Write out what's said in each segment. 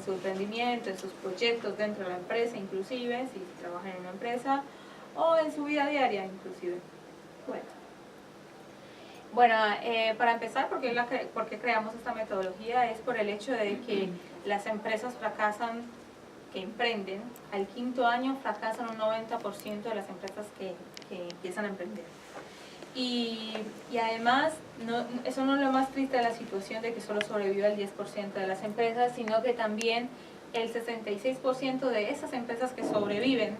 su emprendimiento, en sus proyectos dentro de la empresa, inclusive, si trabajan en una empresa, o en su vida diaria, inclusive. Bueno, para empezar, ¿por qué creamos esta metodología? Es por el hecho de que las empresas fracasan, que emprenden, al quinto año fracasan un 90% de las empresas que empiezan a emprender. Y además, eso no es lo más triste de la situación de que solo sobrevive el 10% de las empresas, sino que también el 66% de esas empresas que sobreviven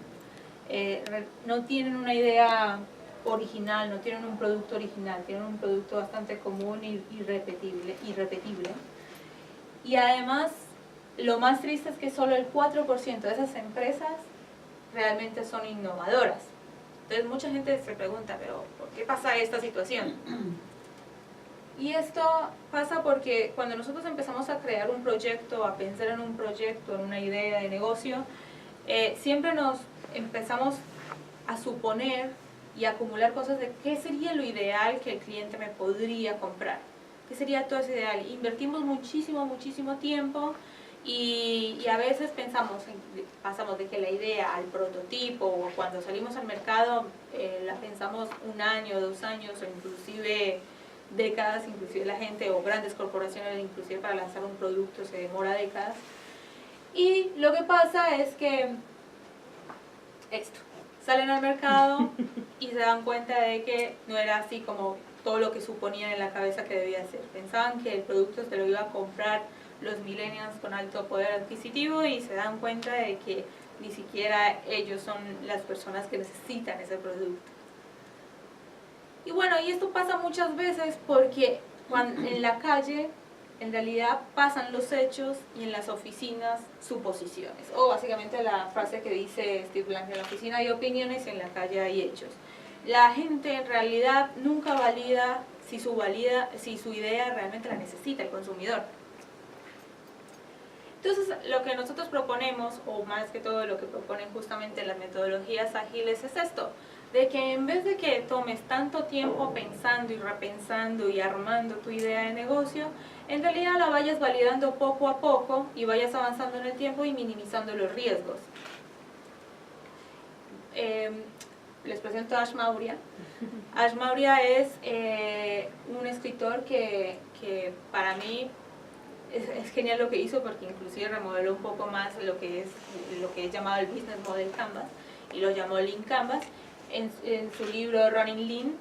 no tienen una idea original, no tienen un producto original, tienen un producto bastante común y irrepetible. Y además, lo más triste es que solo el 4% de esas empresas realmente son innovadoras. Entonces mucha gente se pregunta, pero ¿por qué pasa esta situación? Y esto pasa porque cuando nosotros empezamos a crear un proyecto, a pensar en un proyecto, en una idea de negocio, siempre nos empezamos a suponer y acumular cosas de qué sería lo ideal que el cliente me podría comprar. ¿Qué sería todo ese ideal? Invertimos muchísimo tiempo y a veces pasamos de que la idea al prototipo o cuando salimos al mercado la pensamos 1 año, 2 años o inclusive décadas, inclusive la gente o grandes corporaciones inclusive para lanzar un producto se demora décadas. Y lo que pasa es que salen al mercado y se dan cuenta de que no era así como todo lo que suponían en la cabeza que debía ser. Pensaban que el producto se lo iba a comprar los millennials con alto poder adquisitivo y se dan cuenta de que ni siquiera ellos son las personas que necesitan ese producto. Y bueno, y esto pasa muchas veces porque en la calle en realidad pasan los hechos y en las oficinas suposiciones. O básicamente la frase que dice Steve Blank: en la oficina hay opiniones, en la calle hay hechos. La gente en realidad nunca valida si su idea realmente la necesita el consumidor. Entonces, lo que nosotros proponemos, o más que todo lo que proponen justamente las metodologías ágiles, es esto, de que en vez de que tomes tanto tiempo pensando y repensando y armando tu idea de negocio, en realidad la vayas validando poco a poco y vayas avanzando en el tiempo y minimizando los riesgos. Les presento a Ash Maurya. Ash Maurya es un escritor que para mí es genial lo que hizo, porque inclusive remodeló un poco más lo que es llamado el Business Model Canvas y lo llamó Lean Canvas en su libro Running Lean.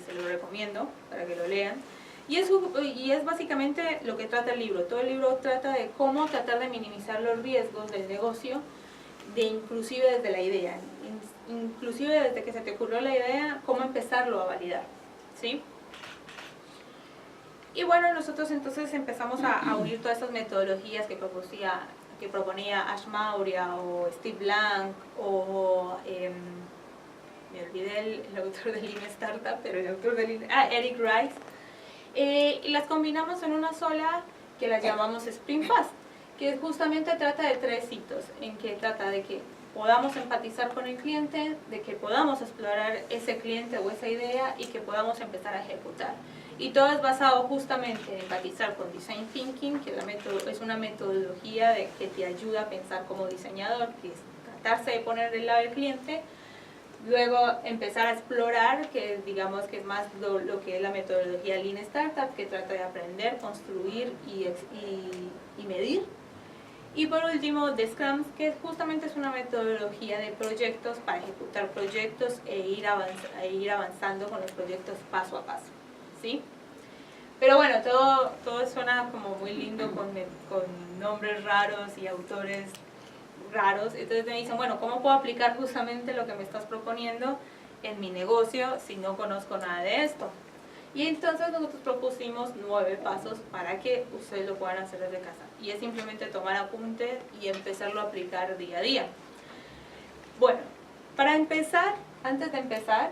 Se lo recomiendo para que lo lean, y es básicamente lo que trata el libro. Todo el libro trata de cómo tratar de minimizar los riesgos del negocio, inclusive desde la idea, inclusive desde que se te ocurrió la idea, cómo empezarlo a validar, ¿sí? Y bueno, nosotros entonces empezamos a unir todas estas metodologías que proponía Ash Maurya o Steve Blank o me olvidé el autor de Lean Startup, pero el autor de Lean, Eric Rice, y las combinamos en una sola que la llamamos Sprint Fast, que justamente trata de 3 hitos, en que trata de que podamos empatizar con el cliente, de que podamos explorar ese cliente o esa idea y que podamos empezar a ejecutar. Y todo es basado justamente en empatizar con Design Thinking, que es una metodología que te ayuda a pensar como diseñador, que es tratarse de poner del lado del cliente. Luego empezar a explorar, que digamos que es más lo que es la metodología Lean Startup, que trata de aprender, construir y medir. Y por último, The Scrum, que justamente es una metodología de proyectos para ejecutar proyectos e ir avanzando con los proyectos paso a paso, ¿sí? Pero bueno, todo suena como muy lindo con nombres raros y autores raros. Entonces me dicen, bueno, ¿cómo puedo aplicar justamente lo que me estás proponiendo en mi negocio si no conozco nada de esto? Y entonces nosotros propusimos 9 pasos para que ustedes lo puedan hacer desde casa. Y es simplemente tomar apuntes y empezarlo a aplicar día a día. Bueno, para empezar, antes de empezar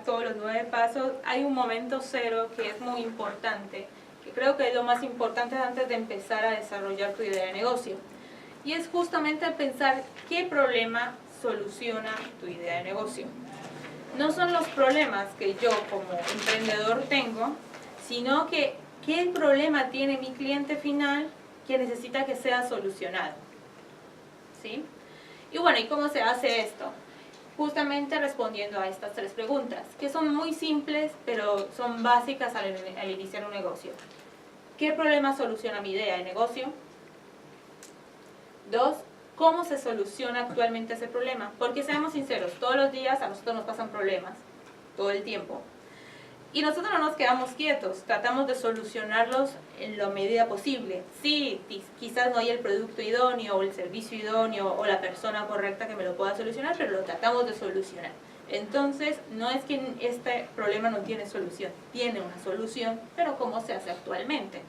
todos los 9 pasos, hay un momento cero que es muy importante, que creo que es lo más importante antes de empezar a desarrollar tu idea de negocio. Y es justamente pensar qué problema soluciona tu idea de negocio. No son los problemas que yo como emprendedor tengo, sino que ¿qué problema tiene mi cliente final que necesita que sea solucionado? ¿Sí? Y bueno, ¿y cómo se hace esto? Justamente respondiendo a estas 3 preguntas, que son muy simples, pero son básicas al iniciar un negocio. ¿Qué problema soluciona mi idea de negocio? 2, ¿cómo se soluciona actualmente ese problema? Porque seamos sinceros, todos los días a nosotros nos pasan problemas, todo el tiempo. Y nosotros no nos quedamos quietos, tratamos de solucionarlos en la medida posible. Sí, quizás no hay el producto idóneo o el servicio idóneo o la persona correcta que me lo pueda solucionar, pero lo tratamos de solucionar. Entonces, no es que este problema no tiene solución, tiene una solución, pero ¿cómo se hace actualmente?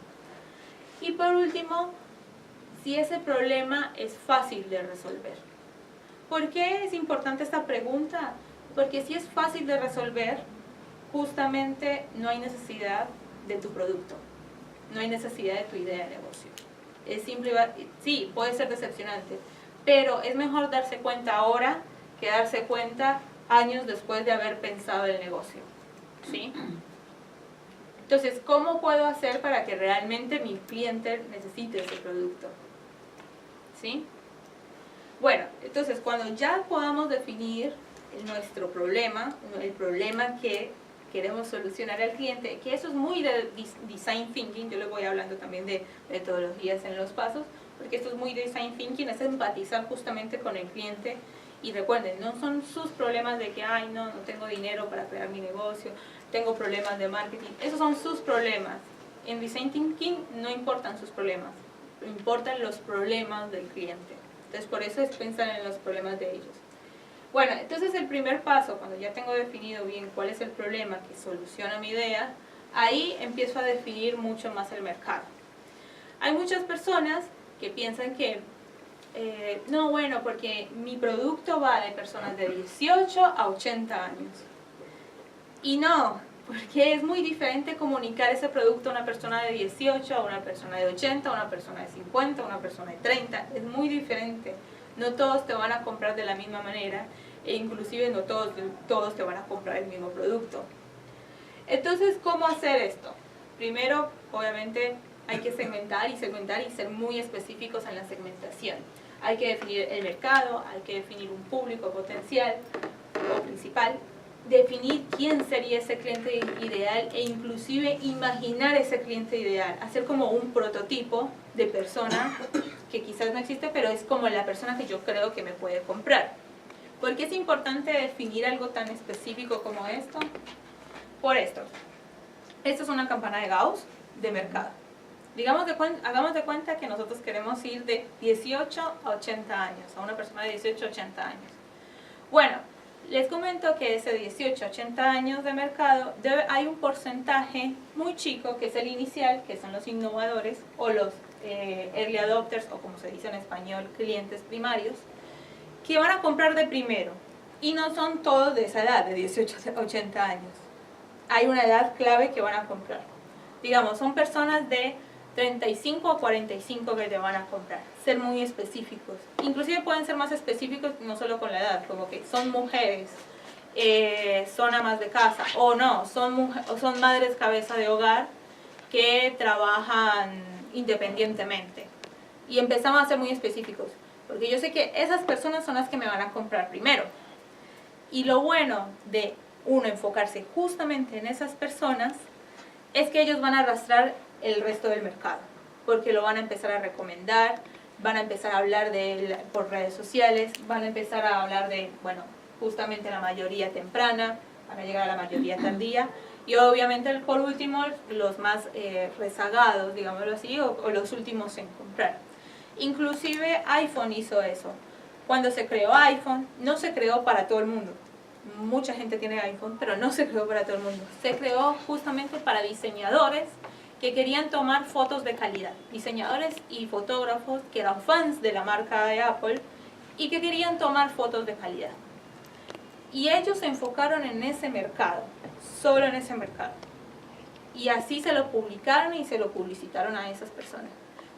Y por último, si ese problema es fácil de resolver. ¿Por qué es importante esta pregunta? Porque si es fácil de resolver, justamente no hay necesidad de tu producto, no hay necesidad de tu idea de negocio. Es simple, sí, puede ser decepcionante, pero es mejor darse cuenta ahora que darse cuenta años después de haber pensado el negocio, ¿sí? Entonces, ¿cómo puedo hacer para que realmente mi cliente necesite ese producto? ¿Sí? Bueno, entonces cuando ya podamos definir nuestro problema, el problema que queremos solucionar al cliente, que eso es muy de design thinking, yo les voy hablando también de metodologías en los pasos, porque esto es muy design thinking, es empatizar justamente con el cliente. Y recuerden, no son sus problemas de que, ay, no tengo dinero para crear mi negocio, tengo problemas de marketing, esos son sus problemas. En design thinking no importan sus problemas, importan los problemas del cliente. Entonces por eso es pensar en los problemas de ellos. Bueno, entonces el primer paso, cuando ya tengo definido bien cuál es el problema que soluciona mi idea, ahí empiezo a definir mucho más el mercado. Hay muchas personas que piensan que, no, bueno, porque mi producto va de personas de 18 a 80 años. Y no, porque es muy diferente comunicar ese producto a una persona de 18, a una persona de 80, a una persona de 50, a una persona de 30. Es muy diferente. No todos te van a comprar de la misma manera e inclusive no todos te van a comprar el mismo producto. Entonces, ¿cómo hacer esto? Primero, obviamente, hay que segmentar y ser muy específicos en la segmentación. Hay que definir el mercado, hay que definir un público potencial o principal, definir quién sería ese cliente ideal e inclusive imaginar ese cliente ideal, hacer como un prototipo de persona que quizás no existe, pero es como la persona que yo creo que me puede comprar. ¿Por qué es importante definir algo tan específico como esto? Por esto. Esto es una campana de Gauss de mercado. Hagamos de cuenta que nosotros queremos ir de 18 a 80 años, a una persona de 18 a 80 años. Bueno, les comento que ese 18 a 80 años de mercado, hay un porcentaje muy chico, que es el inicial, que son los innovadores, o los early adopters, o como se dice en español, clientes primarios, que van a comprar de primero. Y no son todos de esa edad, de 18 a 80 años. Hay una edad clave que van a comprar. Digamos, son personas de 35 a 45 que te van a comprar. Ser muy específicos. Inclusive pueden ser más específicos no solo con la edad, como que son mujeres, son amas de casa, o no, son madres cabeza de hogar que trabajan independientemente. Y empezamos a ser muy específicos, porque yo sé que esas personas son las que me van a comprar primero. Y lo bueno de uno enfocarse justamente en esas personas es que ellos van a arrastrar el resto del mercado, porque lo van a empezar a recomendar, van a empezar a hablar por redes sociales, van a empezar a hablar de, bueno, justamente la mayoría temprana, van a llegar a la mayoría tardía, y obviamente por último los más rezagados, digámoslo así, o los últimos en comprar. Inclusive iPhone hizo eso. Cuando se creó iPhone, no se creó para todo el mundo. Mucha gente tiene iPhone, pero no se creó para todo el mundo. Se creó justamente para diseñadores que querían tomar fotos de calidad. Diseñadores y fotógrafos que eran fans de la marca de Apple y que querían tomar fotos de calidad. Y ellos se enfocaron en ese mercado, solo en ese mercado. Y así se lo publicaron y se lo publicitaron a esas personas.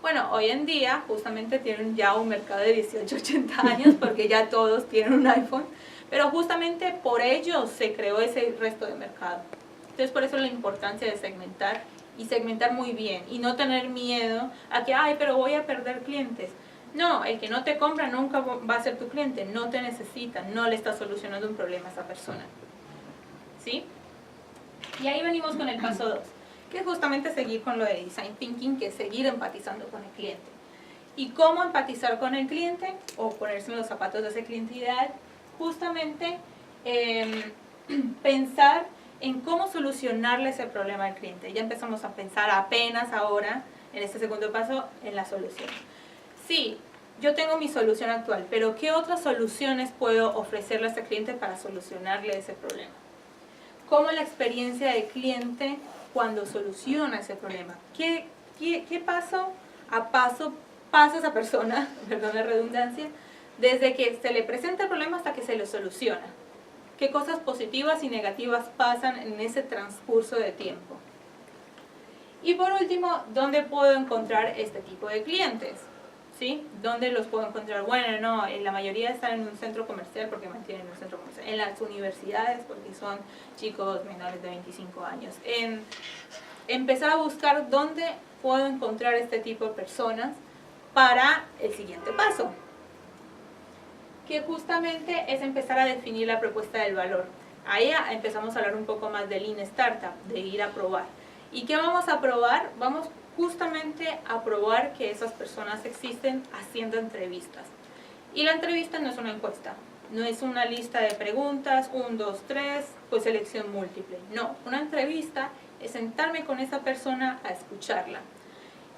Bueno, hoy en día justamente tienen ya un mercado de 18 a 80 años porque ya todos tienen un iPhone, pero justamente por ello se creó ese resto de mercado. Entonces por eso la importancia de segmentar y segmentar muy bien y no tener miedo a que, ay, pero voy a perder clientes. No, el que no te compra nunca va a ser tu cliente, no te necesita, no le estás solucionando un problema a esa persona. ¿Sí? Y ahí venimos con el paso 2, que es justamente seguir con lo de Design Thinking, que es seguir empatizando con el cliente. ¿Y cómo empatizar con el cliente? O ponerse en los zapatos de ese cliente ideal. Justamente pensar en cómo solucionarle ese problema al cliente. Ya empezamos a pensar apenas ahora, en este segundo paso, en la solución. Sí, yo tengo mi solución actual, pero ¿qué otras soluciones puedo ofrecerle a ese cliente para solucionarle ese problema? ¿Cómo la experiencia del cliente cuando soluciona ese problema? ¿Qué paso a paso pasa esa persona, perdón la redundancia, desde que se le presenta el problema hasta que se lo soluciona? ¿Qué cosas positivas y negativas pasan en ese transcurso de tiempo? Y por último, ¿dónde puedo encontrar este tipo de clientes? ¿Sí? ¿Dónde los puedo encontrar? Bueno, no, la mayoría están en un centro comercial porque mantienen un centro comercial. En las universidades porque son chicos menores de 25 años. Empezar a buscar dónde puedo encontrar este tipo de personas para el siguiente paso, que justamente es empezar a definir la propuesta del valor. Ahí empezamos a hablar un poco más de Lean Startup, de ir a probar. ¿Y qué vamos a probar? Vamos justamente a probar que esas personas existen haciendo entrevistas. Y la entrevista no es una encuesta, no es una lista de preguntas, 1, 2, 3, pues selección múltiple. No, una entrevista es sentarme con esa persona a escucharla.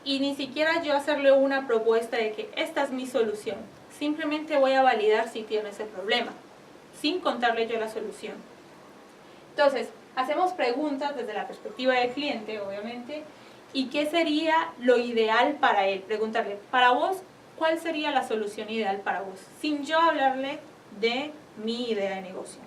Y ni siquiera yo hacerle una propuesta de que esta es mi solución. Simplemente voy a validar si tiene ese problema, sin contarle yo la solución. Entonces, hacemos preguntas desde la perspectiva del cliente, obviamente, y qué sería lo ideal para él. Preguntarle, para vos, ¿cuál sería la solución ideal para vos? Sin yo hablarle de mi idea de negocio.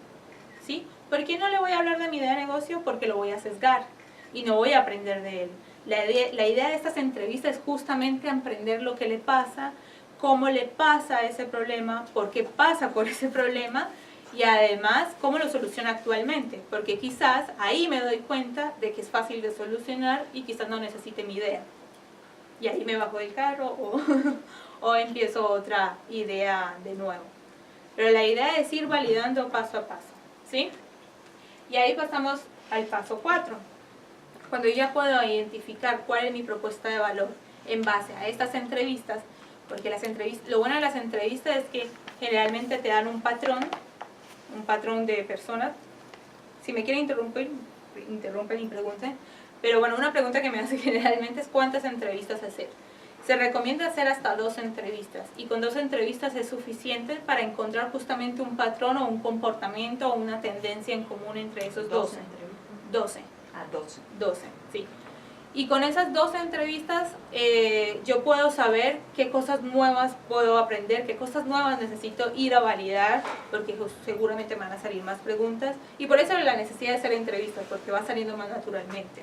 ¿Sí? ¿Por qué no le voy a hablar de mi idea de negocio? Porque lo voy a sesgar y no voy a aprender de él. La idea de estas entrevistas es justamente aprender lo que le pasa, cómo le pasa ese problema, por qué pasa por ese problema y además cómo lo soluciona actualmente, porque quizás ahí me doy cuenta de que es fácil de solucionar y quizás no necesite mi idea. Y ahí me bajo del carro o empiezo otra idea de nuevo. Pero la idea es ir validando paso a paso, ¿sí? Y ahí pasamos al paso 4. Cuando yo ya puedo identificar cuál es mi propuesta de valor en base a estas entrevistas, porque lo bueno de las entrevistas es que generalmente te dan un patrón de personas. Si me quieren interrumpen y pregunten. Pero bueno, una pregunta que me hace generalmente es ¿cuántas entrevistas hacer? Se recomienda hacer hasta 2 entrevistas y con 2 entrevistas es suficiente para encontrar justamente un patrón o un comportamiento o una tendencia en común entre esos 12. 12. Ah, 12. 12, sí. Y con esas 12 entrevistas yo puedo saber qué cosas nuevas puedo aprender, qué cosas nuevas necesito ir a validar, porque seguramente me van a salir más preguntas. Y por eso la necesidad de hacer entrevistas, porque va saliendo más naturalmente.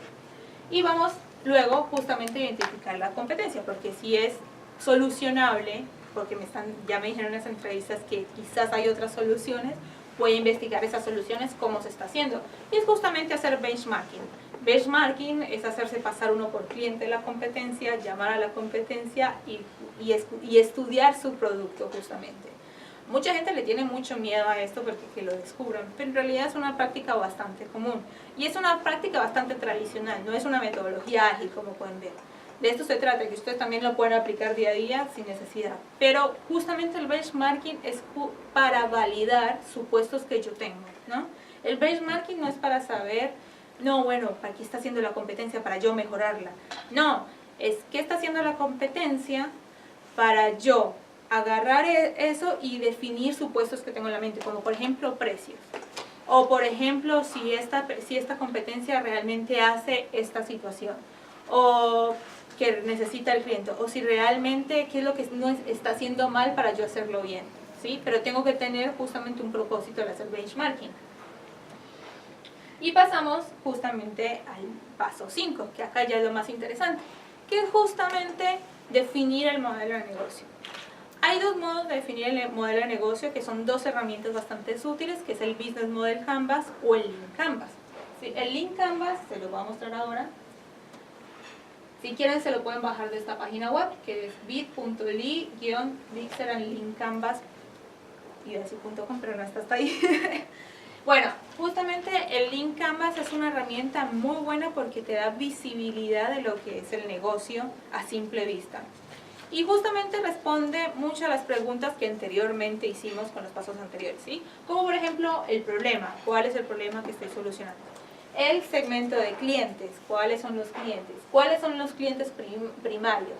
Y vamos luego justamente a identificar la competencia, porque si es solucionable, porque ya me dijeron en las entrevistas que quizás hay otras soluciones, voy a investigar esas soluciones, cómo se está haciendo. Y es justamente hacer benchmarking. Benchmarking es hacerse pasar uno por cliente de la competencia, llamar a la competencia y estudiar su producto justamente. Mucha gente le tiene mucho miedo a esto porque que lo descubran, pero en realidad es una práctica bastante común. Y es una práctica bastante tradicional, no es una metodología ágil como pueden ver. De esto se trata, que ustedes también lo pueden aplicar día a día sin necesidad. Pero justamente el benchmarking es para validar supuestos que yo tengo, ¿no? El benchmarking no es para saber, no, bueno, ¿para qué está haciendo la competencia? Para yo mejorarla. No, es qué está haciendo la competencia para yo agarrar eso y definir supuestos que tengo en la mente, como por ejemplo precios. O por ejemplo, si esta competencia realmente hace esta situación. O que necesita el cliente, o si realmente qué es lo que no está haciendo mal para yo hacerlo bien, ¿sí? Pero tengo que tener justamente un propósito de hacer benchmarking. Y pasamos justamente al paso 5, que acá ya es lo más interesante, que es justamente definir el modelo de negocio. Hay 2 modos de definir el modelo de negocio, que son 2 herramientas bastante útiles, que es el Business Model Canvas o el Lean Canvas. ¿Sí? El Lean Canvas, se lo voy a mostrar ahora. Si quieren se lo pueden bajar de esta página web, que es bit.ly-mixerandlinkcanvas y así.com, pero no está hasta ahí. Bueno, justamente el Link Canvas es una herramienta muy buena porque te da visibilidad de lo que es el negocio a simple vista. Y justamente responde muchas de las preguntas que anteriormente hicimos con los pasos anteriores, ¿sí? Como por ejemplo el problema, ¿cuál es el problema que estoy solucionando? El segmento de clientes, ¿cuáles son los clientes? ¿Cuáles son los clientes primarios?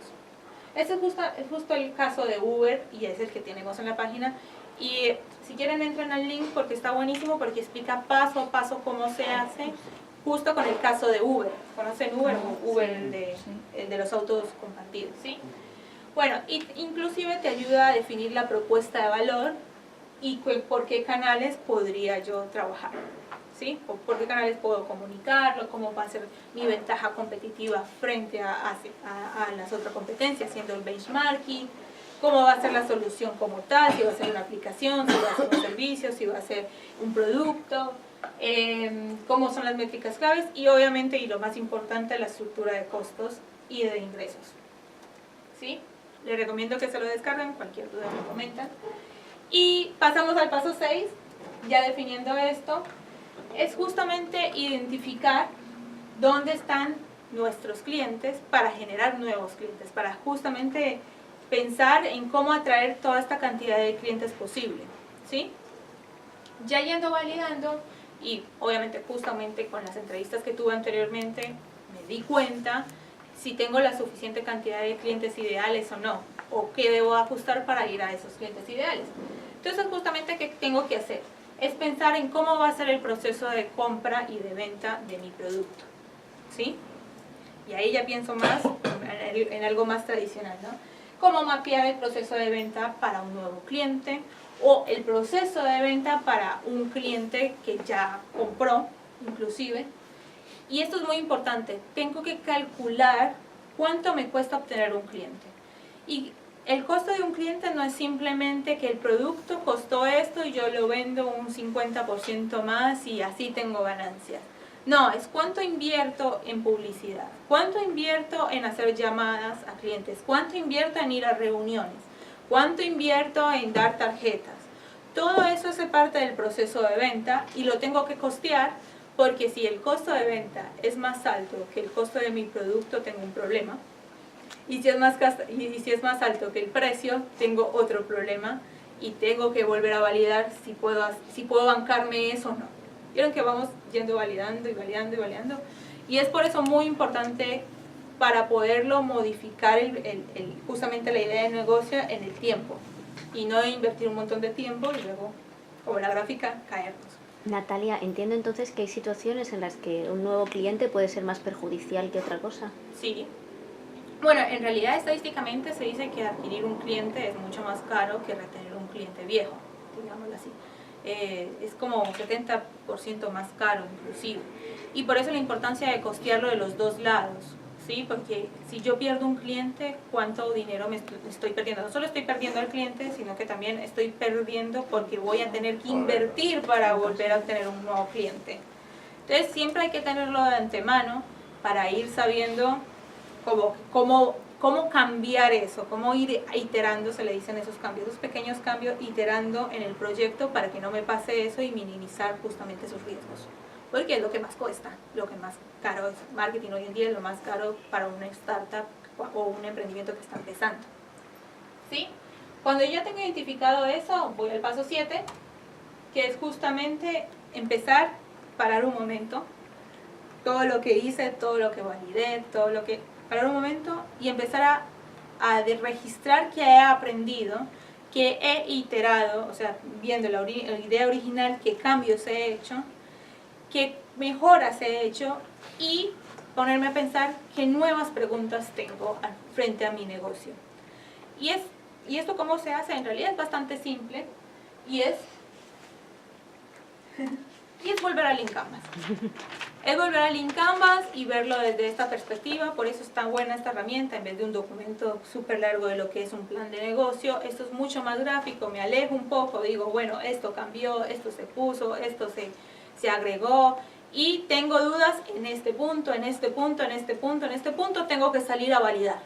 Ese es justo el caso de Uber y es el que tenemos en la página. Y si quieren entren al link porque está buenísimo, porque explica paso a paso cómo se hace, justo con el caso de Uber. ¿Conocen Uber? Uber, el de los autos compartidos, ¿sí? Bueno, inclusive te ayuda a definir la propuesta de valor y por qué canales podría yo trabajar, ¿sí? Por qué canales puedo comunicarlo, cómo va a ser mi ventaja competitiva frente a las otras competencias, haciendo el benchmarking, cómo va a ser la solución como tal, si va a ser una aplicación, si va a ser un servicio, si va a ser un producto, cómo son las métricas claves y obviamente, y lo más importante, la estructura de costos y de ingresos, ¿sí? Les recomiendo que se lo descarguen, cualquier duda me comentan. Y pasamos al paso 6, ya definiendo esto, es justamente identificar dónde están nuestros clientes para generar nuevos clientes, para justamente pensar en cómo atraer toda esta cantidad de clientes posible, ¿sí? Ya yendo validando, y obviamente justamente con las entrevistas que tuve anteriormente, me di cuenta si tengo la suficiente cantidad de clientes ideales o no, o qué debo ajustar para ir a esos clientes ideales. Entonces justamente, ¿qué tengo que hacer? Es pensar en cómo va a ser el proceso de compra y de venta de mi producto, ¿sí? Y ahí ya pienso más en algo más tradicional, ¿no? Cómo mapear el proceso de venta para un nuevo cliente o el proceso de venta para un cliente que ya compró, inclusive. Y esto es muy importante, tengo que calcular cuánto me cuesta obtener un cliente. Y el costo de un cliente no es simplemente que el producto costó esto y yo lo vendo un 50% más y así tengo ganancias. No, es cuánto invierto en publicidad, cuánto invierto en hacer llamadas a clientes, cuánto invierto en ir a reuniones, cuánto invierto en dar tarjetas. Todo eso hace parte del proceso de venta y lo tengo que costear porque si el costo de venta es más alto que el costo de mi producto, tengo un problema. Y si es más alto que el precio, tengo otro problema y tengo que volver a validar si puedo bancarme eso o no. Vieron que vamos yendo validando y validando y validando. Y es por eso muy importante para poderlo modificar justamente la idea de negocio en el tiempo. Y no invertir un montón de tiempo y luego, como la gráfica, caernos. Natalia, entiendo entonces que hay situaciones en las que un nuevo cliente puede ser más perjudicial que otra cosa. Sí. Bueno, en realidad estadísticamente se dice que adquirir un cliente es mucho más caro que retener un cliente viejo, digámoslo así. Es como 70% más caro inclusive. Y por eso la importancia de costearlo de los dos lados, ¿sí? Porque si yo pierdo un cliente, ¿cuánto dinero me estoy perdiendo? No solo estoy perdiendo al cliente, sino que también estoy perdiendo porque voy a tener que invertir para volver a obtener un nuevo cliente. Entonces siempre hay que tenerlo de antemano para ir sabiendo cómo cambiar eso, cómo ir iterando, se le dicen esos cambios, esos pequeños cambios, iterando en el proyecto para que no me pase eso y minimizar justamente esos riesgos. Porque es lo que más cuesta, lo que más caro es marketing hoy en día, es lo más caro para una startup o un emprendimiento que está empezando. ¿Sí? Cuando ya tengo identificado eso, voy al paso 7, que es justamente empezar, parar un momento, todo lo que hice, todo lo que validé, parar un momento y empezar a registrar qué he aprendido, qué he iterado, o sea, viendo la idea original, qué cambios he hecho, qué mejoras he hecho y ponerme a pensar qué nuevas preguntas tengo frente a mi negocio. Y esto cómo se hace, en realidad es bastante simple y es volver al Link Canvas. Es volver al Link Canvas y verlo desde esta perspectiva, por eso es tan buena esta herramienta, en vez de un documento súper largo de lo que es un plan de negocio, esto es mucho más gráfico, me alejo un poco, digo, bueno, esto cambió, esto se puso, esto se agregó, y tengo dudas en este punto, en este punto, en este punto, en este punto, tengo que salir a validar,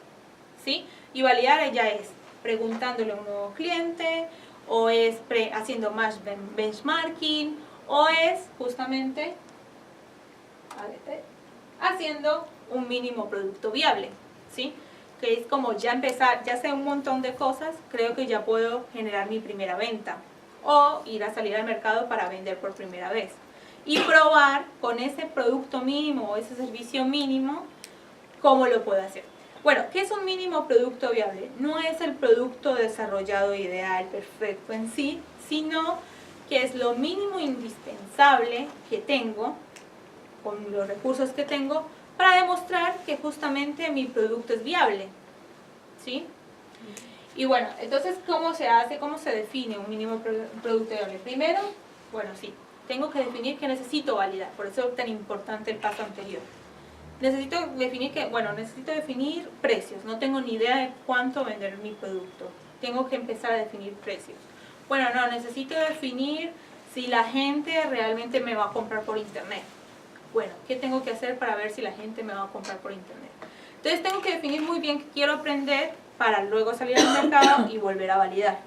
¿sí? Y validar ya es preguntándole a un nuevo cliente, o es haciendo más benchmarking, o es justamente haciendo un mínimo producto viable, ¿sí? Que es como ya empezar, ya sé un montón de cosas, creo que ya puedo generar mi primera venta, o ir a salir al mercado para vender por primera vez. Y probar con ese producto mínimo o ese servicio mínimo, cómo lo puedo hacer. Bueno, ¿qué es un mínimo producto viable? No es el producto desarrollado ideal, perfecto en sí, sino que es lo mínimo indispensable que tengo, con los recursos que tengo, para demostrar que justamente mi producto es viable, ¿sí? Y bueno, entonces, ¿cómo se hace, cómo se define un mínimo producto viable? Primero, bueno, sí, tengo que definir que necesito validar, por eso es tan importante el paso anterior. Necesito definir precios, no tengo ni idea de cuánto vender mi producto, tengo que empezar a definir precios. Bueno, no, necesito definir si la gente realmente me va a comprar por internet. Bueno, ¿qué tengo que hacer para ver si la gente me va a comprar por internet? Entonces tengo que definir muy bien qué quiero aprender para luego salir al mercado y volver a validar.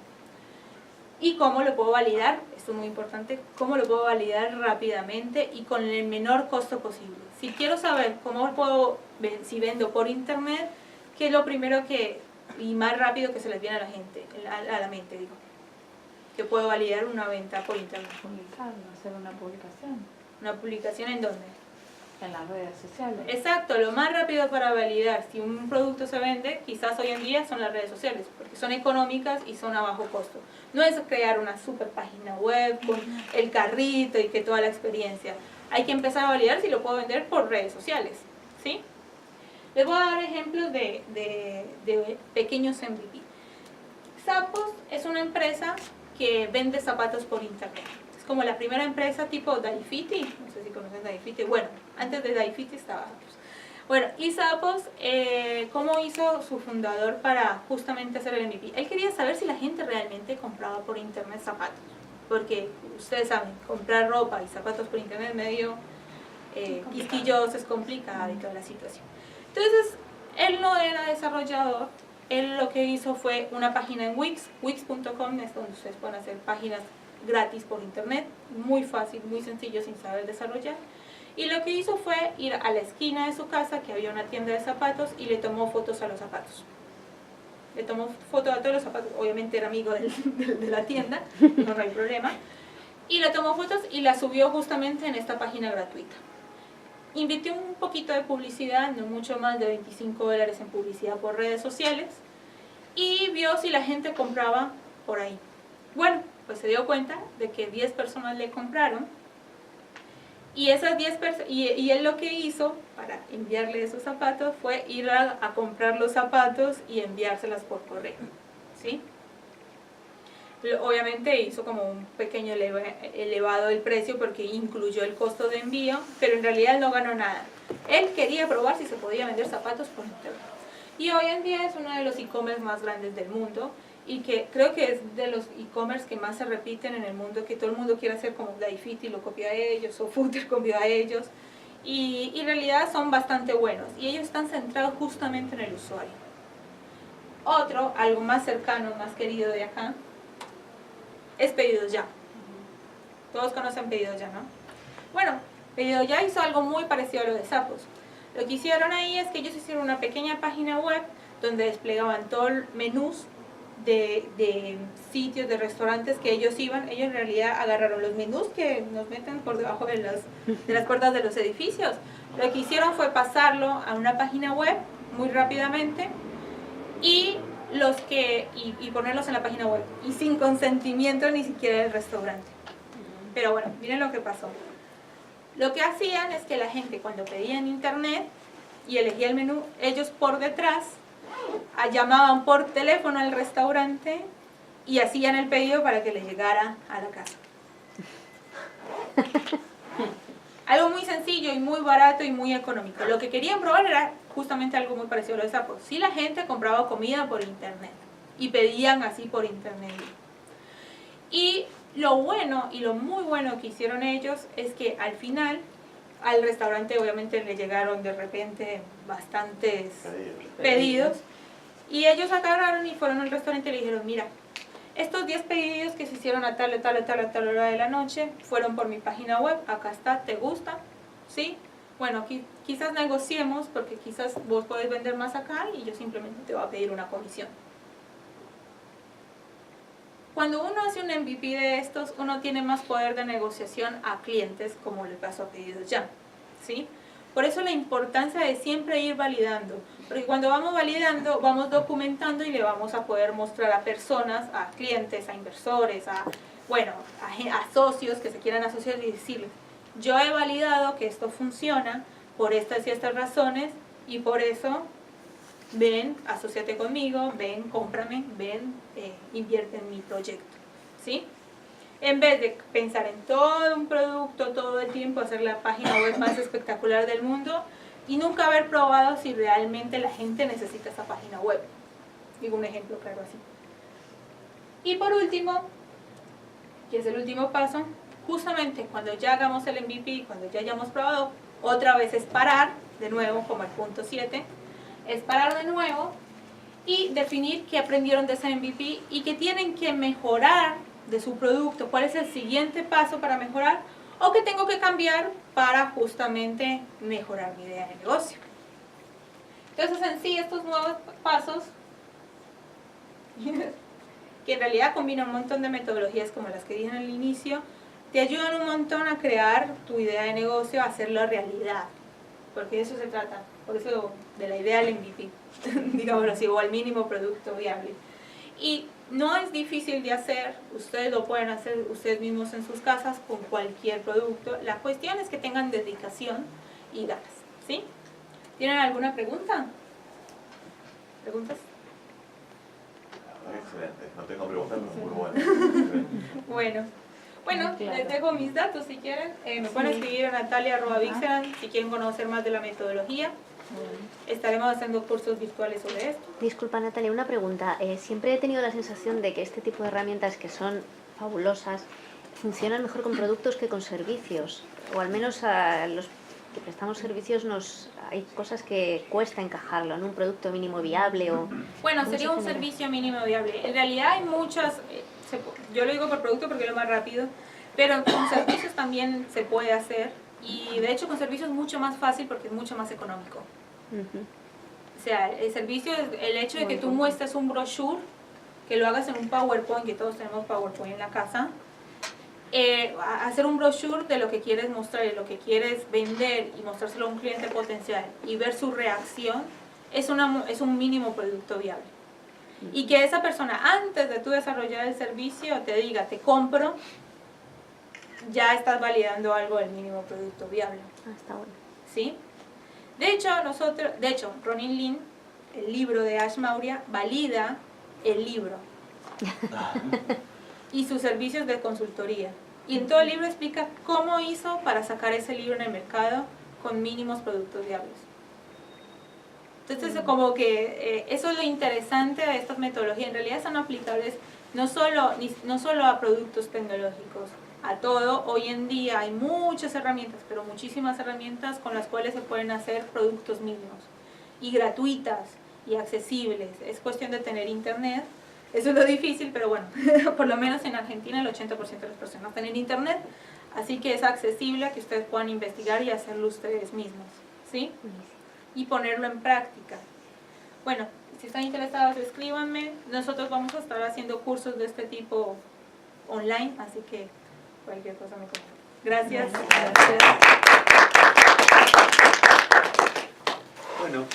¿Y cómo lo puedo validar? Esto es muy importante. ¿Cómo lo puedo validar rápidamente y con el menor costo posible? Si quiero saber cómo puedo, si vendo por internet, ¿qué es lo primero y más rápido que se les viene a la gente, a la mente, digo? Que puedo validar una venta por internet. Publicarlo, hacer una publicación. ¿Una publicación en dónde? En las redes sociales. Exacto, lo más rápido para validar si un producto se vende, quizás hoy en día son las redes sociales, porque son económicas y son a bajo costo. No es crear una super página web con el carrito y que toda la experiencia. Hay que empezar a validar si lo puedo vender por redes sociales, ¿sí? Les voy a dar ejemplos de pequeños MVP. Zappos es una empresa que vende zapatos por internet. Es como la primera empresa tipo Dafiti, no sé si conocen Dafiti. Bueno, antes de Dafiti estaba Zappos. Bueno, y Zappos, ¿cómo hizo su fundador para justamente hacer el MVP? Él quería saber si la gente realmente compraba por internet zapatos. Porque ustedes saben, comprar ropa y zapatos por internet medio quisquilloso, es complicado y toda la situación. Entonces, él no era desarrollador. Él lo que hizo fue una página en Wix, wix.com, es donde ustedes pueden hacer páginas gratis por internet, muy fácil, muy sencillo, sin saber desarrollar. Y lo que hizo fue ir a la esquina de su casa, que había una tienda de zapatos, y le tomó fotos a los zapatos. Le tomó fotos a todos los zapatos, obviamente era amigo de la tienda, no hay problema. Y le tomó fotos y las subió justamente en esta página gratuita. Invirtió un poquito de publicidad, no mucho más de $25 en publicidad por redes sociales, y vio si la gente compraba por ahí. Bueno, pues se dio cuenta de que 10 personas le compraron, y esas 10 personas, y él lo que hizo para enviarle esos zapatos fue ir a comprar los zapatos y enviárselas por correo, ¿sí? Obviamente hizo como un pequeño elevado el precio porque incluyó el costo de envío, pero en realidad él no ganó nada. Él quería probar si se podía vender zapatos por internet. Y hoy en día es uno de los e-commerce más grandes del mundo, y que creo que es de los e-commerce que más se repiten en el mundo, que todo el mundo quiere hacer como Dafiti lo copia a ellos, o Footer copió a ellos, y en realidad son bastante buenos, y ellos están centrados justamente en el usuario. Otro, algo más cercano, más querido de acá, es Pedidos Ya. Todos conocen Pedidos Ya, ¿no? Bueno, Pedidos Ya hizo algo muy parecido a lo de Zappos. Lo que hicieron ahí es que ellos hicieron una pequeña página web donde desplegaban todos los menús de sitios, de restaurantes que ellos iban. Ellos en realidad agarraron los menús que nos meten por debajo de las puertas de los edificios. Lo que hicieron fue pasarlo a una página web muy rápidamente y ponerlos en la página web, y sin consentimiento ni siquiera del restaurante. Pero bueno, miren lo que pasó. Lo que hacían es que la gente, cuando pedía en internet y elegía el menú, ellos por detrás llamaban por teléfono al restaurante y hacían el pedido para que les llegara a la casa. Algo muy sencillo y muy barato y muy económico. Lo que querían probar era justamente algo muy parecido a lo de Zappos. Si la gente compraba comida por internet y pedían así por internet. Y lo bueno y lo muy bueno que hicieron ellos es que al final al restaurante obviamente le llegaron de repente bastantes pedidos. Y ellos agarraron y fueron al restaurante y le dijeron, mira, estos 10 pedidos que se hicieron a tal hora de la noche fueron por mi página web, acá está, ¿te gusta? ¿Sí? Bueno, quizás negociemos porque quizás vos podés vender más acá y yo simplemente te voy a pedir una comisión. Cuando uno hace un MVP de estos, uno tiene más poder de negociación a clientes, como le pasó a Pedidos Ya, ¿sí? Por eso la importancia de siempre ir validando, porque cuando vamos validando, vamos documentando y le vamos a poder mostrar a personas, a clientes, a inversores, a socios que se quieran asociar y decirles, yo he validado que esto funciona por estas y estas razones y por eso ven, asóciate conmigo, ven, cómprame, ven, invierte en mi proyecto, ¿sí? En vez de pensar en todo un producto todo el tiempo, hacer la página web más espectacular del mundo y nunca haber probado si realmente la gente necesita esa página web. Digo un ejemplo claro así. Y por último, que es el último paso, justamente cuando ya hagamos el MVP, cuando ya hayamos probado, otra vez es parar, de nuevo como el punto 7, es parar de nuevo y definir qué aprendieron de ese MVP y qué tienen que mejorar de su producto, cuál es el siguiente paso para mejorar o qué tengo que cambiar para justamente mejorar mi idea de negocio. Entonces en sí estos nuevos pasos, que en realidad combinan un montón de metodologías como las que dije al inicio, te ayudan un montón a crear tu idea de negocio, a hacerlo realidad, porque de eso se trata, por eso de la idea del MVP, digámoslo así, o al mínimo producto viable. Y no es difícil de hacer, ustedes lo pueden hacer ustedes mismos en sus casas con cualquier producto. La cuestión es que tengan dedicación y ganas, ¿sí? ¿Tienen alguna pregunta? ¿Preguntas? Excelente, no tengo preguntas, pero muy bueno. Bueno, les dejo mis datos si quieren. Me pueden escribir a natalia@vixeran si quieren conocer más de la metodología. Estaremos haciendo cursos virtuales sobre esto. Disculpa, Natalia, una pregunta. Siempre he tenido la sensación de que este tipo de herramientas, que son fabulosas, funcionan mejor con productos que con servicios. O al menos a los que prestamos servicios hay cosas que cuesta encajarlo en un producto mínimo viable. Bueno, sería un servicio mínimo viable. En realidad hay muchas, yo lo digo por producto porque es lo más rápido, pero con servicios también se puede hacer. Y de hecho con servicios es mucho más fácil porque es mucho más económico. O sea, el servicio es el hecho de que tú muestres un brochure, que lo hagas en un PowerPoint, que todos tenemos PowerPoint en la casa, hacer un brochure de lo que quieres mostrar y lo que quieres vender y mostrárselo a un cliente potencial y ver su reacción, es un mínimo producto viable. Y que esa persona, antes de tú desarrollar el servicio, te diga, te compro, ya estás validando algo del mínimo producto viable. Está bueno. ¿Sí? De hecho, Ronin Lin, el libro de Ash Maurya, valida el libro y sus servicios de consultoría. Y en todo el libro explica cómo hizo para sacar ese libro en el mercado con mínimos productos viables. Entonces, como que eso es lo interesante de estas metodologías. En realidad son aplicables no solo a productos tecnológicos, a todo. Hoy en día hay muchas herramientas, pero muchísimas herramientas con las cuales se pueden hacer productos mínimos y gratuitas y accesibles. Es cuestión de tener internet. Eso es lo difícil, pero bueno, por lo menos en Argentina el 80% de las personas tienen internet, así que es accesible a que ustedes puedan investigar y hacerlo ustedes mismos, ¿sí? Y ponerlo en práctica. Bueno, si están interesados, escríbanme. Nosotros vamos a estar haciendo cursos de este tipo online, así que cualquier cosa me comenta. Gracias. Bueno.